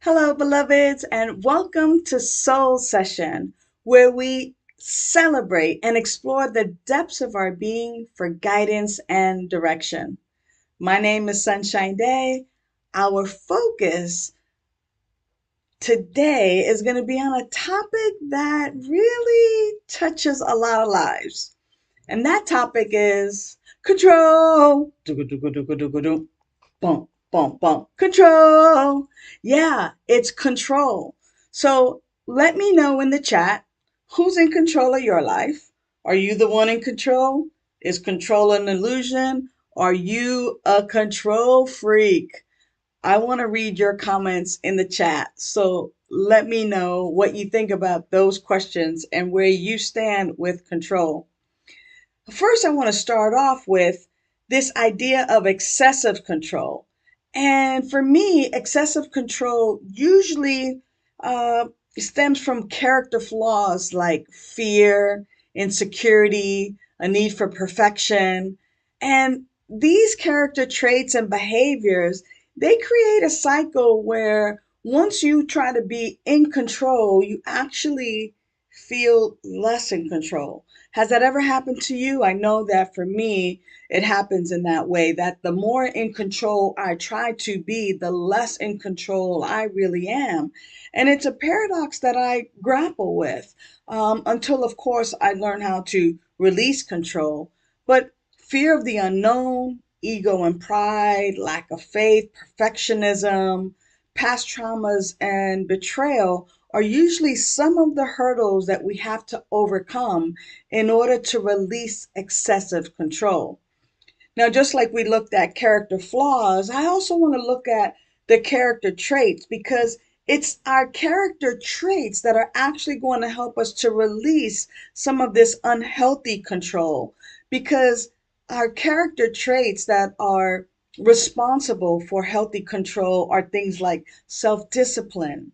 Hello, beloveds, and welcome to Soul Session, where we celebrate and explore the depths of our being for guidance and direction. My name is Sunshine Daye. Our focus today is going to be on a topic that really touches a lot of lives. And that topic is control. Bump, bump, bump. Control. Yeah, it's control. So let me know in the chat who's in control of your life. Are you the one in control? Is control an illusion? Are you a control freak? I want to read your comments in the chat. So let me know what you think about those questions and where you stand with control. First, I want to start off with this idea of excessive control. And for me, excessive control usually uh, stems from character flaws like fear, insecurity, a need for perfection. And these character traits and behaviors, they create a cycle where once you try to be in control, you actually feel less in control. Has that ever happened to you? I know that for me, it happens in that way, that the more in control I try to be, the less in control I really am. And it's a paradox that I grapple with until, of course, I learn how to release control. But fear of the unknown, ego and pride, lack of faith, perfectionism, past traumas, and betrayal are usually some of the hurdles that we have to overcome in order to release excessive control. Now, just like we looked at character flaws, I also want to look at the character traits because it's our character traits that are actually going to help us to release some of this unhealthy control because our character traits that are responsible for healthy control are things like self discipline,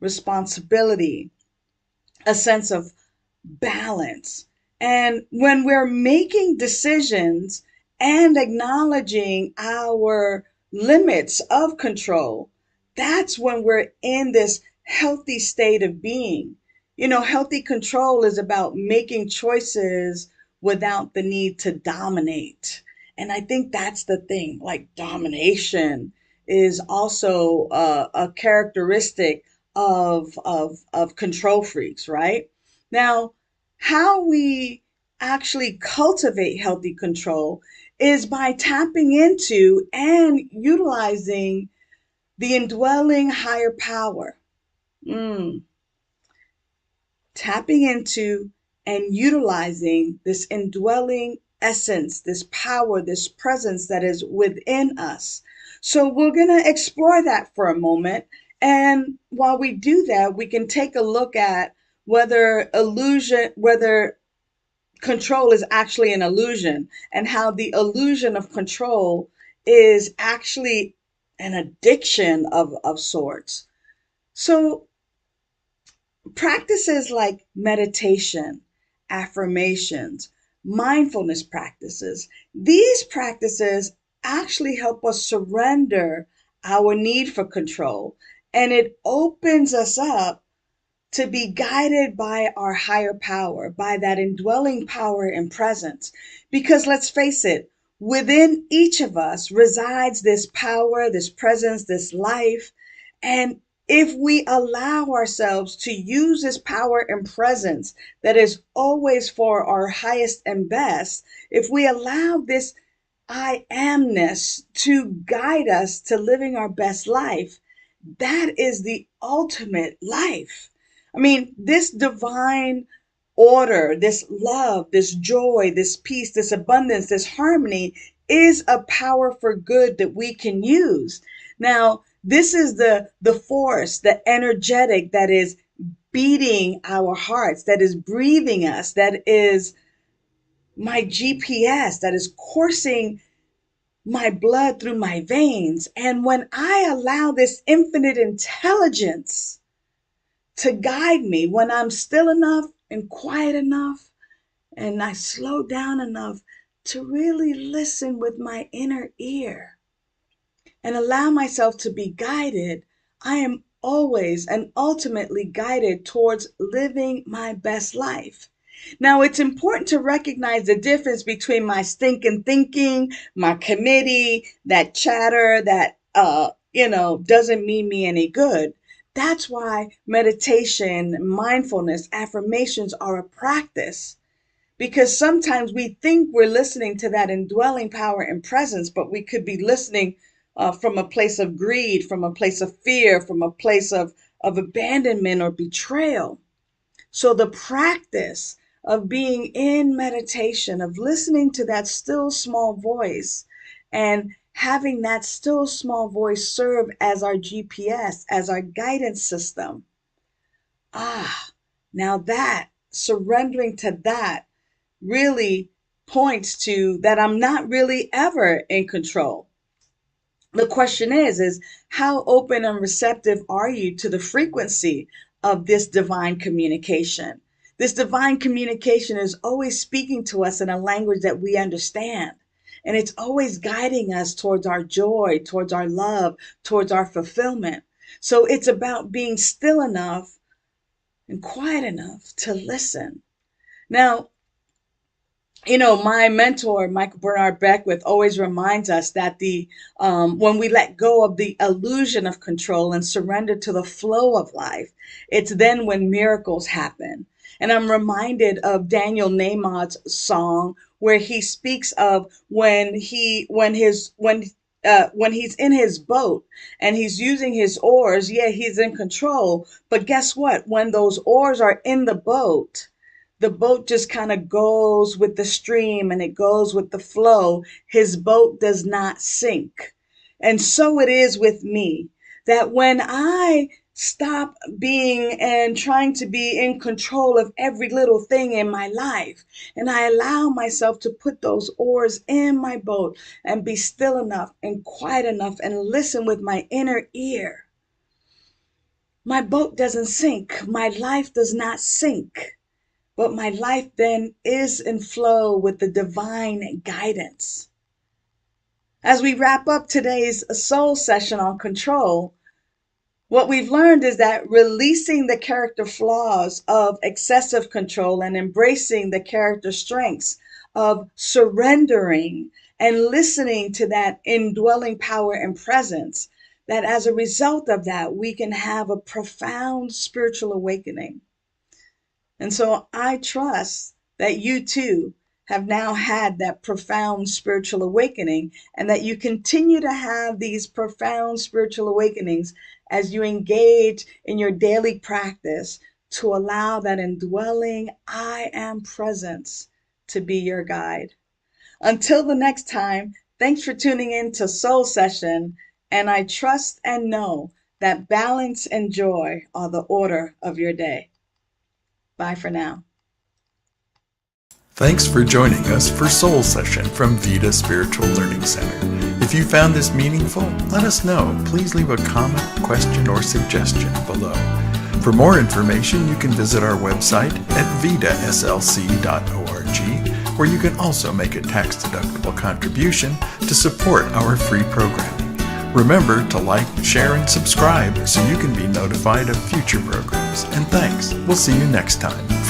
responsibility, a sense of balance. And when we're making decisions and acknowledging our limits of control, that's when we're in this healthy state of being. You know, healthy control is about making choices without the need to dominate. And I think that's the thing, like domination is also a characteristic of control freaks, right? Now, how we actually cultivate healthy control is by tapping into and utilizing the indwelling higher power. Mm. Tapping into and utilizing this indwelling essence, this power, this presence that is within us. So we're going to explore that for a moment. And while we do that, we can take a look at whether control is actually an illusion and how the illusion of control is actually an addiction of sorts. So practices like meditation, affirmations, mindfulness practices, these practices actually help us surrender our need for control and it opens us up to be guided by our higher power, by that indwelling power and presence. Because let's face it, within each of us resides this power, this presence, this life. And if we allow ourselves to use this power and presence that is always for our highest and best, if we allow this I amness to guide us to living our best life, that is the ultimate life. I mean, this divine order, this love, this joy, this peace, this abundance, this harmony is a power for good that we can use. Now, this is the force, the energetic that is beating our hearts, that is breathing us, that is my GPS, that is coursing my blood through my veins. And when I allow this infinite intelligence to guide me, when I'm still enough and quiet enough, and I slow down enough to really listen with my inner ear and allow myself to be guided, I am always and ultimately guided towards living my best life. Now, it's important to recognize the difference between my stinking thinking, my committee, that chatter that, doesn't mean me any good. That's why meditation, mindfulness, affirmations are a practice. Because sometimes we think we're listening to that indwelling power and presence, but we could be listening from a place of greed, from a place of fear, from a place of abandonment or betrayal. So the practice of being in meditation, of listening to that still small voice and having that still small voice serve as our GPS, as our guidance system. Now that, surrendering to that really points to that I'm not really ever in control. The question is how open and receptive are you to the frequency of this divine communication? This divine communication is always speaking to us in a language that we understand. And it's always guiding us towards our joy, towards our love, towards our fulfillment. So it's about being still enough and quiet enough to listen. Now, my mentor, Michael Bernard Beckwith, always reminds us that when we let go of the illusion of control and surrender to the flow of life, it's then when miracles happen. And I'm reminded of Daniel Nahmod's song where he speaks of when he's in his boat and he's using his oars. Yeah, he's in control. But guess what? When those oars are in the boat just kind of goes with the stream and it goes with the flow. His boat does not sink. And so it is with me, that when I stop being and trying to be in control of every little thing in my life, and I allow myself to put those oars in my boat and be still enough and quiet enough and listen with my inner ear, my boat doesn't sink. My life does not sink. But my life then is in flow with the divine guidance. As we wrap up today's soul session on control, what we've learned is that releasing the character flaws of excessive control and embracing the character strengths of surrendering and listening to that indwelling power and presence, that as a result of that, we can have a profound spiritual awakening. And so I trust that you too have now had that profound spiritual awakening and that you continue to have these profound spiritual awakenings as you engage in your daily practice to allow that indwelling I am presence to be your guide. Until the next time, thanks for tuning in to Soul Session, and I trust and know that balance and joy are the order of your day. Bye for now. Thanks for joining us for Soul Session from Vida Spiritual Learning Center. If you found this meaningful, let us know. Please leave a comment, question, or suggestion below. For more information, you can visit our website at VidaSLC.org, where you can also make a tax-deductible contribution to support our free programming. Remember to like, share, and subscribe so you can be notified of future programs. And thanks. We'll see you next time.